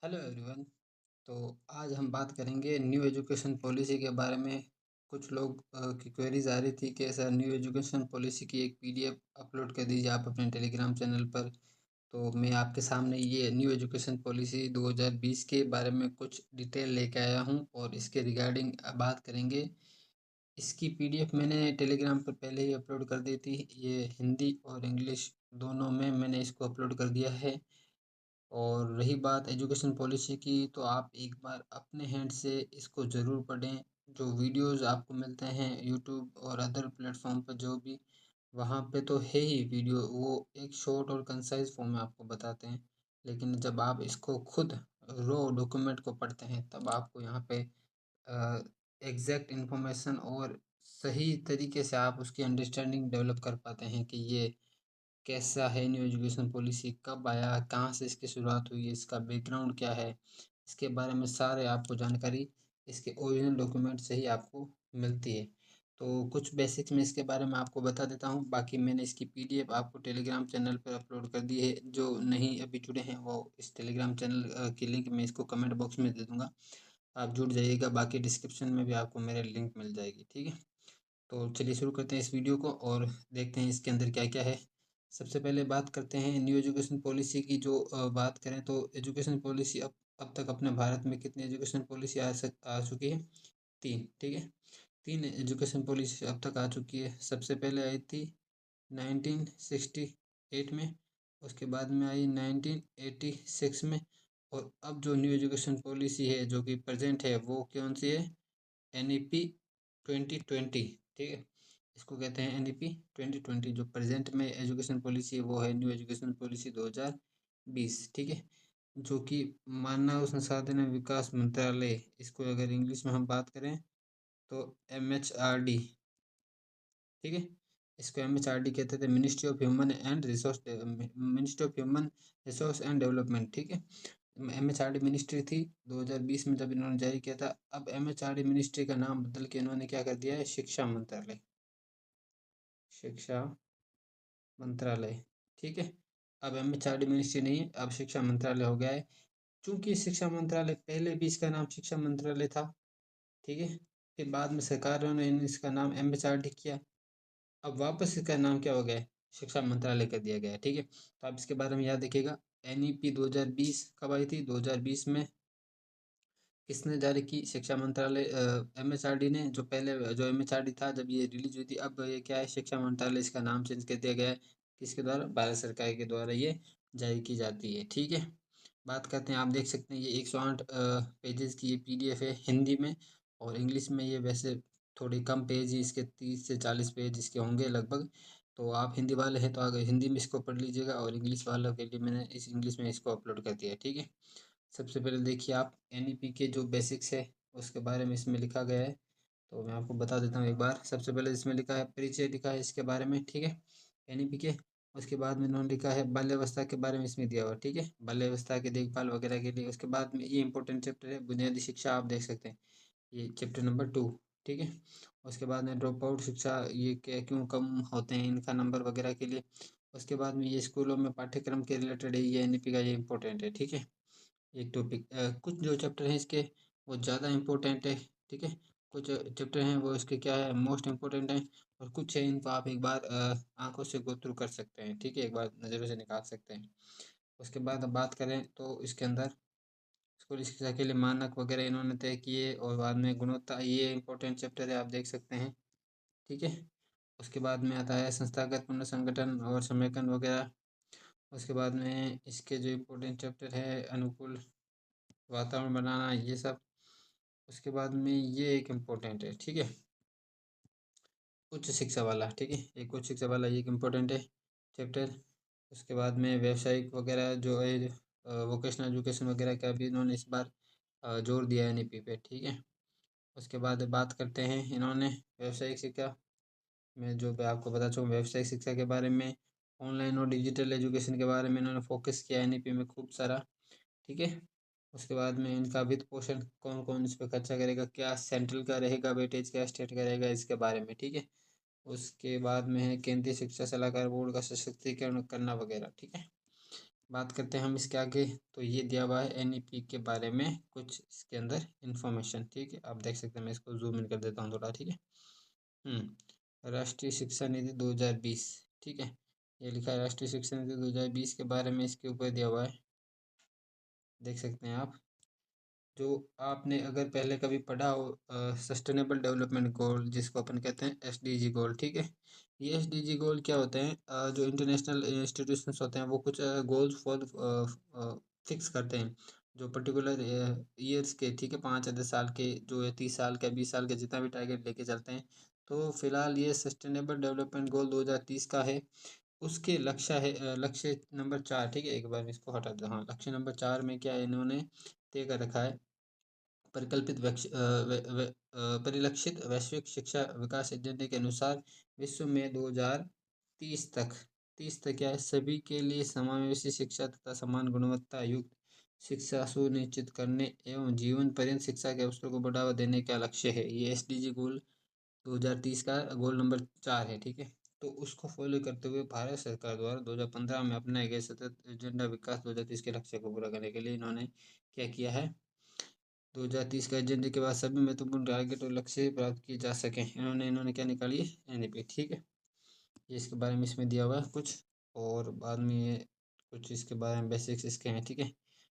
Hello everyone. तो आज हम बात करेंगे न्यू एजुकेशन पॉलिसी के बारे में। कुछ लोग की क्वेरीज आ रही थी कि सर न्यू एजुकेशन पॉलिसी की एक पीडीएफ अपलोड कर दीजिए आप अपने टेलीग्राम चैनल पर। तो मैं आपके सामने ये न्यू एजुकेशन पॉलिसी 2020 के बारे में कुछ डिटेल लेके आया हूँ और इसके रिगार्डिंग बात करेंगे। इसकी पीडीएफ मैंने टेलीग्राम पर पहले ही अपलोड कर दी थी। ये हिंदी और इंग्लिश दोनों में मैंने इसको अपलोड कर दिया है। और रही बात एजुकेशन पॉलिसी की, तो आप एक बार अपने हैंड से इसको ज़रूर पढ़ें। जो वीडियोज़ आपको मिलते हैं यूट्यूब और अदर प्लेटफॉर्म पर, जो भी वहाँ पे तो है ही वीडियो, वो एक शॉर्ट और कंसाइज फॉर्म में आपको बताते हैं। लेकिन जब आप इसको खुद रो डॉक्यूमेंट को पढ़ते हैं तब आपको यहाँ पे एग्जैक्ट इन्फॉर्मेशन और सही तरीके से आप उसकी अंडरस्टैंडिंग डेवलप कर पाते हैं कि ये कैसा है, न्यू एजुकेशन पॉलिसी कब आया, कहाँ से इसकी शुरुआत हुई, इसका बैकग्राउंड क्या है, इसके बारे में सारे आपको जानकारी इसके ओरिजिनल डॉक्यूमेंट से ही आपको मिलती है। तो कुछ बेसिक्स में इसके बारे में आपको बता देता हूँ। बाकी मैंने इसकी पीडीएफ आपको टेलीग्राम चैनल पर अपलोड कर दी है। जो नहीं अभी जुड़े हैं वो इस टेलीग्राम चैनल की लिंक मैं इसको कमेंट बॉक्स में दे दूँगा, आप जुड़ जाइएगा। बाकी डिस्क्रिप्शन में भी आपको मेरे लिंक मिल जाएगी, ठीक है। तो चलिए शुरू करते हैं इस वीडियो को और देखते हैं इसके अंदर क्या क्या है। सबसे पहले बात करते हैं न्यू एजुकेशन पॉलिसी की। जो बात करें तो एजुकेशन पॉलिसी अब तक अपने भारत में कितनी एजुकेशन पॉलिसी आ चुकी है? 3, ठीक है। 3 एजुकेशन पॉलिसी अब तक आ चुकी है। सबसे पहले आई थी 1968 में, उसके बाद में आई 1986 में, और अब जो न्यू एजुकेशन पॉलिसी है जो कि प्रेजेंट है वो कौन सी है? NEP 2020, ठीक है। इसको कहते हैं NEP 2020। जो प्रेजेंट में एजुकेशन पॉलिसी है वो है न्यू एजुकेशन पॉलिसी 2020, ठीक है। जो कि मानव संसाधन एवं विकास मंत्रालय, इसको अगर इंग्लिश में हम बात करें तो MHRD, ठीक है। इसको MHRD कहते थे, ministry of human resource and development, ठीक है। MHRD मिनिस्ट्री थी 2020 में जब इन्होंने जारी किया था। अब MHRD मिनिस्ट्री का नाम बदल के इन्होंने क्या कर दिया है? शिक्षा मंत्रालय, शिक्षा मंत्रालय, ठीक है। अब MHRD मिनिस्ट्री नहीं है, अब शिक्षा मंत्रालय हो गया है। चूंकि शिक्षा मंत्रालय पहले भी इसका नाम शिक्षा मंत्रालय था, ठीक है। फिर बाद में सरकारों ने इसका नाम MHRD किया। अब वापस इसका नाम क्या हो गया है? शिक्षा मंत्रालय कर दिया गया है, ठीक है। तो आप इसके बारे में याद रखिएगा। NEP 2020 कब आई थी? 2020 में। किसने जारी की? शिक्षा मंत्रालय, MHRD ने। जो पहले जो MHRD था जब ये रिलीज हुई थी, अब ये क्या है? शिक्षा मंत्रालय, इसका नाम चेंज कर दिया गया है। किसके द्वारा? भारत सरकार के द्वारा ये जारी की जाती है, ठीक है। बात करते हैं, आप देख सकते हैं ये 108 पेजेस की ये PDF है हिंदी में। और इंग्लिश में ये वैसे थोड़ी कम पेज ही, इसके 30 से 40 पेज इसके होंगे लगभग। तो आप हिंदी वाले हैं तो अगर हिंदी में इसको पढ़ लीजिएगा, और इंग्लिश वालों के लिए मैंने इस इंग्लिश में इसको अपलोड कर दिया है, ठीक है। सबसे पहले देखिए आप, NEP के जो बेसिक्स है उसके बारे में इसमें लिखा गया है। तो मैं आपको बता देता हूँ एक बार। सबसे पहले इसमें लिखा है परिचय, लिखा है इसके बारे में, ठीक है, NEP के। उसके बाद में इन्होंने लिखा है बाल्यावस्था के बारे में इसमें दिया हुआ, ठीक है, बाल्यावस्था की देखभाल वगैरह के लिए। उसके बाद में ये इंपॉर्टेंट चैप्टर है बुनियादी शिक्षा, आप देख सकते हैं ये चैप्टर नंबर 2, ठीक है। उसके बाद में ड्रॉप आउट शिक्षा, ये क्या क्यों कम होते हैं, इनका नंबर वगैरह के लिए। उसके बाद में ये स्कूलों में पाठ्यक्रम के रिलेटेड है, ये NEP का ये इंपॉर्टेंट है, ठीक है। एक टॉपिक, कुछ जो चैप्टर हैं इसके वो ज़्यादा इम्पोर्टेंट है, ठीक है। कुछ चैप्टर हैं वो इसके क्या है, मोस्ट इम्पोर्टेंट हैं। और कुछ है इनको आप एक बार आंखों से गो थ्रू कर सकते हैं, ठीक है, एक बार नज़रों से निकाल सकते हैं। उसके बाद अब बात करें तो इसके अंदर स्कूली शिक्षा के लिए मानक वगैरह इन्होंने तय किए। और बाद में गुणवत्ता, ये इंपॉर्टेंट चैप्टर है, आप देख सकते हैं, ठीक है। उसके बाद में आता है संस्थागत पुनर्संगठन और समेकन वगैरह। उसके बाद में इसके जो इम्पोर्टेंट चैप्टर है अनुकूल वातावरण बनाना, ये सब। उसके बाद में ये एक इम्पोर्टेंट है, ठीक है, उच्च शिक्षा वाला, ठीक है, एक उच्च शिक्षा वाला ये एक इम्पोर्टेंट है चैप्टर। उसके बाद में व्यावसायिक वगैरह जो है, वोकेशनल एजुकेशन वगैरह का भी इन्होंने इस बार जोर दिया है NEP पे, ठीक है। उसके बाद बात करते हैं इन्होंने व्यावसायिक शिक्षा में, जो मैं आपको बता चुका हूँ व्यावसायिक शिक्षा के बारे में। ऑनलाइन और डिजिटल एजुकेशन के बारे में इन्होंने फोकस किया है NEP में खूब सारा, ठीक है। उसके बाद में इनका वित्त पोषण कौन कौन इस पे खर्चा करेगा, क्या सेंट्रल का रहेगा वेटेज, क्या स्टेट का रहेगा, इसके बारे में, ठीक है। उसके बाद में है केंद्रीय शिक्षा सलाहकार बोर्ड का सशक्तिकरण करना वगैरह, ठीक है। बात करते हैं हम इसके आगे। तो ये दिया हुआ है एनईपी के बारे में कुछ इसके अंदर इंफॉर्मेशन, ठीक है। आप देख सकते हैं, मैं इसको जूम इन कर देता हूँ थोड़ा, ठीक है। राष्ट्रीय शिक्षा नीति 2020, ठीक है। ये लिखा है राष्ट्रीय शिक्षा नीति 2020 के बारे में, इसके ऊपर दिया हुआ है, देख सकते हैं आप। जो आपने अगर पहले कभी पढ़ा हो सस्टेनेबल डेवलपमेंट गोल, जिसको अपन कहते हैं एसडीजी गोल, ठीक है। ये एसडीजी गोल क्या होते हैं, जो इंटरनेशनल इंस्टीट्यूशंस होते हैं वो कुछ गोल्स फॉर फिक्स करते हैं, जो पर्टिकुलर ईयर्स के, ठीक है, 5 या 10 साल के, जो है 30 साल का, 20 साल का, जितना भी टारगेट लेके चलते हैं। तो फिलहाल ये सस्टेनेबल डेवलपमेंट गोल 2030 का है। उसके लक्ष्य है लक्ष्य नंबर 4, ठीक है। एक बार इसको हटा दो। हाँ, लक्ष्य नंबर 4 में क्या है, इन्होंने तय कर रखा है, परिकल्पित परिलक्षित वैश्विक शिक्षा विकास एजेंडे के अनुसार विश्व में 2030 तक, 30 तक क्या है, सभी के लिए समावेशी शिक्षा तथा समान गुणवत्ता युक्त शिक्षा सुनिश्चित करने एवं जीवन पर्यंत शिक्षा के अवसर को बढ़ावा देने का लक्ष्य है। ये एसडीजी गोल 2030 का गोल नंबर 4 है, ठीक है। तो उसको फॉलो करते हुए भारत सरकार द्वारा 2015 में अपनाए गए सतत एजेंडा विकास 2030 के लक्ष्य को पूरा करने के लिए इन्होंने क्या किया है, 2030 का एजेंडे के बाद सभी महत्वपूर्ण टारगेट और लक्ष्य प्राप्त किए जा सकें, इन्होंने इन्होंने क्या निकाली है, एनईपी, ठीक है। ये इसके बारे में इसमें दिया हुआ है कुछ, और बाद में ये कुछ इसके बारे में बेसिक्स इसके हैं, ठीक है।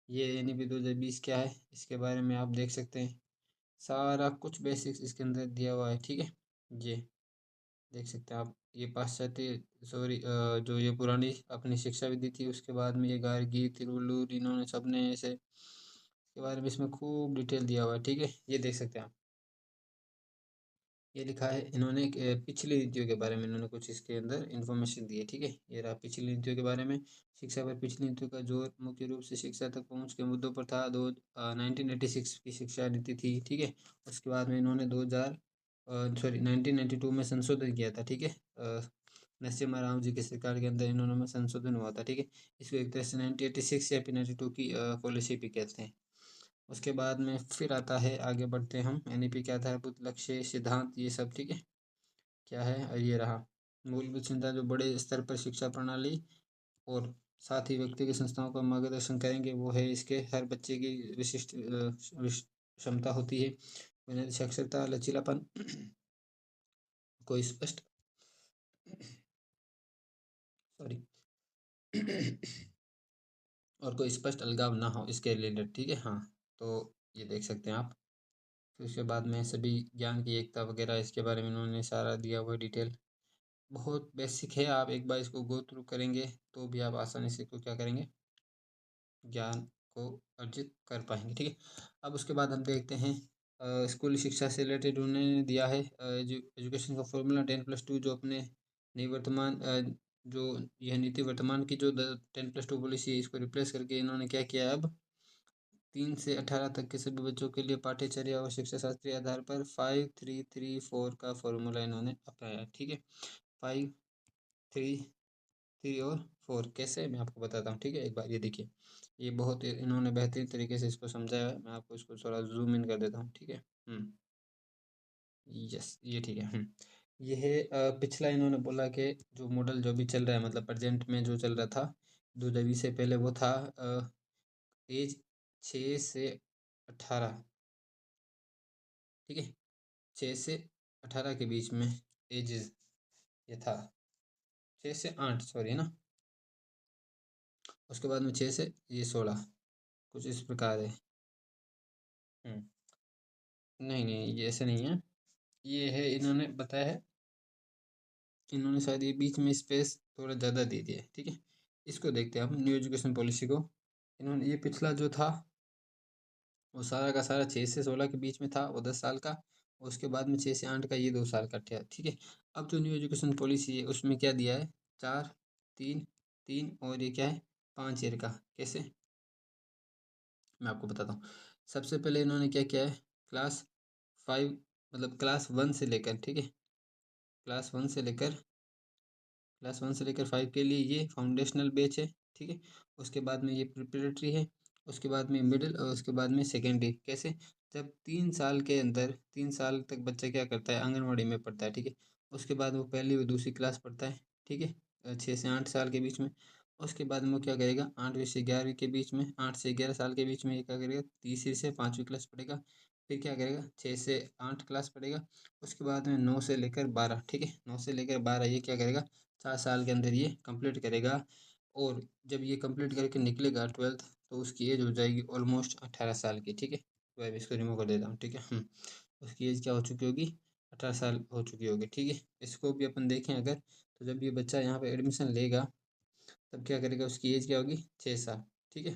ये एनईपी 2020 क्या है, इसके बारे में आप देख सकते हैं, सारा कुछ बेसिक्स इसके अंदर दिया हुआ है, ठीक है। ये देख सकते हैं आप, ये पाश्चात्य, सॉरी, जो ये पुरानी अपनी शिक्षा विधि थी, उसके बाद में ये गार्गी, तिरुवल्लुवर, इन्होंने सबने ऐसे के बारे में इसमें खूब डिटेल दिया हुआ है, ठीक है। ये देख सकते हैं आप, ये लिखा है इन्होंने पिछली नीतियों के बारे में, इन्होंने कुछ इसके अंदर इन्फॉर्मेशन दी है, ठीक है। ये रहा पिछली नीतियों के बारे में। शिक्षा पर पिछली नीतियों का जोर मुख्य रूप से शिक्षा तक पहुंच के मुद्दों पर था। 1986 की शिक्षा नीति थी, ठीक है। उसके बाद में इन्होंने 1992 में संशोधन किया था, ठीक है। नरसिम्हा राव जी की सरकार के अंदर इन्होंने संशोधन हुआ था, ठीक है। इसको एक तरह से 1986 या फिर 92 की पॉलिसी भी कहते हैं। उसके बाद में फिर आता है, आगे बढ़ते हैं हम, एनईपी क्या था, बुद्ध लक्ष्य सिद्धांत, ये सब, ठीक है, क्या है, और ये रहा मूलभूत चिंता, जो बड़े स्तर पर शिक्षा प्रणाली और साथ ही व्यक्ति की संस्थाओं का मार्गदर्शन करेंगे, वो है इसके हर बच्चे की विशिष्ट क्षमता होती है, बुनियादी साक्षरता, लचीलापन, कोई स्पष्ट सॉरी और कोई स्पष्ट अलगाव ना हो इसके रिलेटेड, ठीक है। हाँ, तो ये देख सकते हैं आप। फिर उसके बाद में सभी ज्ञान की एकता वगैरह, इसके बारे में उन्होंने सारा दिया हुआ डिटेल, बहुत बेसिक है। आप एक बार इसको गो थ्रू करेंगे तो भी आप आसानी से इसको क्या करेंगे, ज्ञान को अर्जित कर पाएंगे, ठीक है। अब उसके बाद हम देखते हैं स्कूली शिक्षा से रिलेटेड उन्होंने दिया है एजुकेशन का फॉर्मूला 10+2, जो अपने निवर्तमान जो यह नीति वर्तमान की जो 10+2 पॉलिसी है, इसको रिप्लेस करके इन्होंने क्या किया है, अब 3 से 18 तक के सभी बच्चों के लिए पाठ्यचर्या और शिक्षा शास्त्रीय आधार पर 5-3-3-4 का फॉर्मूला इन्होंने अपनाया है, ठीक है। 5-3-3 और 4 कैसे, मैं आपको बताता हूँ, ठीक है। एक बार ये देखिए, ये बहुत इन्होंने बेहतरीन तरीके से इसको समझाया है। मैं आपको इसको थोड़ा जूम इन कर देता हूँ, ठीक है। यस, ये ठीक है। ये है पिछला, इन्होंने बोला कि जो मॉडल जो भी चल रहा है, मतलब प्रेजेंट में जो चल रहा था 2020 से पहले, वो था एज 6 से 18, ठीक है। 6 से 18 के बीच में एजेस, ये था 6 से 8, सॉरी, है ना। उसके बाद में 6 से 16, कुछ इस प्रकार है। हम्म नहीं नहीं, ये ऐसे नहीं है, ये है इन्होंने बताया है, इन्होंने शायद ये बीच में स्पेस थोड़ा ज़्यादा दे दिया है, ठीक है। इसको देखते हैं हम, न्यू एजुकेशन पॉलिसी को। इन्होंने ये पिछला जो था वो सारा का सारा 6 से 16 के बीच में था, वो 10 साल का। उसके बाद में 6 से 8 का, ये 2 साल का था, ठीक है। अब जो न्यू एजुकेशन पॉलिसी है उसमें क्या दिया है, 4-3-3 और ये क्या है, 5 ईयर का। कैसे, मैं आपको बताता हूँ। सबसे पहले इन्होंने क्या किया है, क्लास 5, मतलब क्लास 1 से लेकर, ठीक है, क्लास 1 से लेकर क्लास 1 से लेकर 5 के लिए ये फाउंडेशनल बैच है, ठीक है। उसके बाद में ये प्रिपरेटरी है, उसके बाद में मिडिल, और उसके बाद में सेकेंडरी। कैसे, जब 3 साल के अंदर, 3 साल तक बच्चा क्या करता है, आंगनवाड़ी में पढ़ता है, ठीक है। उसके बाद वो पहली व दूसरी क्लास पढ़ता है, ठीक है, 6 से 8 साल के बीच में। उसके बाद में वो क्या करेगा, 8वीं से 11वीं के बीच में, 8 से 11 साल के बीच में ये क्या करेगा, तीसरी से 5वीं क्लास पढ़ेगा। फिर क्या करेगा, 6 से 8 क्लास पढ़ेगा। उसके बाद में 9 से लेकर 12, ठीक है, 9 से लेकर 12 ये क्या करेगा, 4 साल के अंदर ये कंप्लीट करेगा। और जब ये कंप्लीट करके निकलेगा 12th, तो उसकी एज हो जाएगी ऑलमोस्ट 18 साल की, ठीक है। तो अब इसको रिमूव कर देता हूँ, ठीक है। उसकी एज क्या हो चुकी होगी, 18 साल हो चुकी होगी, ठीक है। इसको भी अपन देखें अगर, तो जब ये बच्चा यहाँ पे एडमिशन लेगा, तब क्या करेगा, उसकी एज क्या होगी, 6 साल, ठीक है।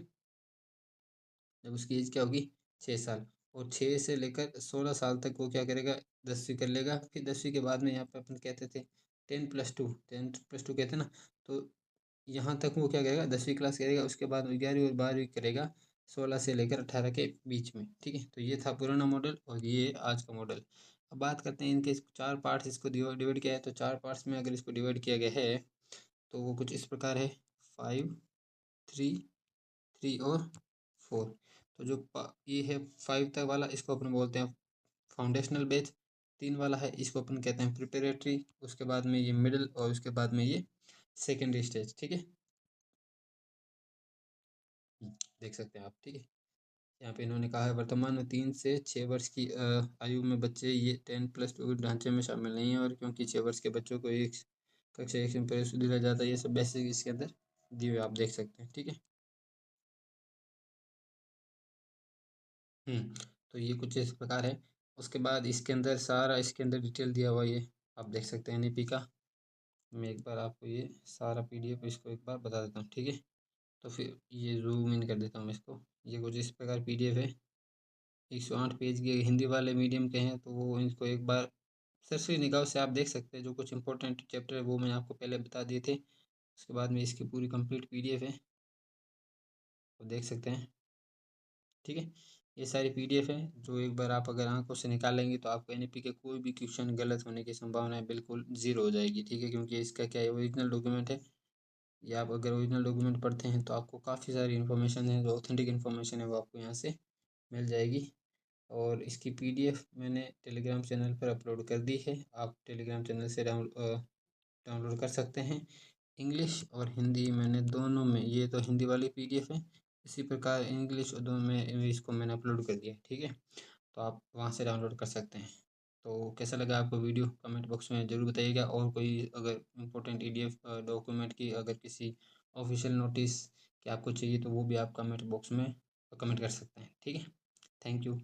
जब उसकी एज क्या होगी, 6 साल, और 6 से लेकर 16 साल तक वो क्या करेगा, 10वीं कर लेगा। फिर 10वीं के बाद में यहाँ पे अपन कहते थे 10+2, 10+2 कहते हैं ना। तो यहाँ तक वो क्या करेगा, 10वीं क्लास करेगा। उसके बाद 11वीं और 12वीं करेगा, 16 से लेकर 18 के बीच में, ठीक है। तो ये था पुराना मॉडल और ये आज का मॉडल। अब बात करते हैं इनके 4 पार्ट्स, इसको डिवाइड किया है। तो 4 पार्ट्स में अगर इसको डिवाइड किया गया है, तो वो कुछ इस प्रकार है, 5, 3, 3 और 4। तो जो ये है 5 तक वाला, इसको अपन बोलते हैं फाउंडेशनल बैच। 3 वाला है, इसको अपन कहते हैं प्रिपरेटरी। उसके बाद में ये मिडिल, और उसके बाद में ये सेकेंडरी स्टेज, ठीक है। देख सकते हैं आप, ठीक है। यहाँ पे इन्होंने कहा है, वर्तमान में 3 से 6 वर्ष की आयु में बच्चे ये 10+2 ढांचे में शामिल नहीं है, और क्योंकि 6 वर्ष के बच्चों को एक कक्षा एक से प्रवेश दिया जाता है, ये सब बेसिक इसके अंदर दिए हुए आप देख सकते हैं, ठीक है। तो ये कुछ इस प्रकार है। उसके बाद इसके अंदर सारा, इसके अंदर डिटेल दिया हुआ, ये आप देख सकते हैं एनईपी का। मैं एक बार आपको ये सारा पीडीएफ इसको एक बार बता देता हूँ, ठीक है। तो फिर ये जूम इन कर देता हूँ इसको। ये कुछ इस प्रकार पीडीएफ है, 108 पेज के। हिंदी वाले मीडियम के हैं तो वो इनको एक बार सरसरी निगाह से आप देख सकते हैं। जो कुछ इंपॉर्टेंट चैप्टर है वो मैंने आपको पहले बता दिए थे। उसके बाद में इसकी पूरी कंप्लीट पीडीएफ है, वो देख सकते हैं, ठीक है। ये सारी पीडीएफ है, जो एक बार आप अगर आंखों से निकाल लेंगे तो आपको एनईपी के कोई भी क्वेश्चन गलत होने की संभावना बिल्कुल जीरो हो जाएगी, ठीक है। क्योंकि इसका क्या है, ओरिजिनल डॉक्यूमेंट है। ये आप अगर ओरिजिनल डॉक्यूमेंट पढ़ते हैं तो आपको काफ़ी सारी इन्फॉर्मेशन है, जो ऑथेंटिक इन्फॉर्मेशन है वो आपको यहाँ से मिल जाएगी। और इसकी पीडीएफ मैंने टेलीग्राम चैनल पर अपलोड कर दी है, आप टेलीग्राम चैनल से डाउनलोड कर सकते हैं। इंग्लिश और हिंदी मैंने दोनों में, ये तो हिंदी वाली पीडीएफ है, इसी प्रकार इंग्लिश और दोनों में इसको मैंने अपलोड कर दिया, ठीक है। तो आप वहाँ से डाउनलोड कर सकते हैं। तो कैसा लगा आपको वीडियो, कमेंट बॉक्स में ज़रूर बताइएगा। और कोई अगर इम्पोर्टेंट ईडीएफ डॉक्यूमेंट की, अगर किसी ऑफिशियल नोटिस कि आपको चाहिए, तो वो भी आप कमेंट बॉक्स में कमेंट कर सकते हैं, ठीक है। Thank you.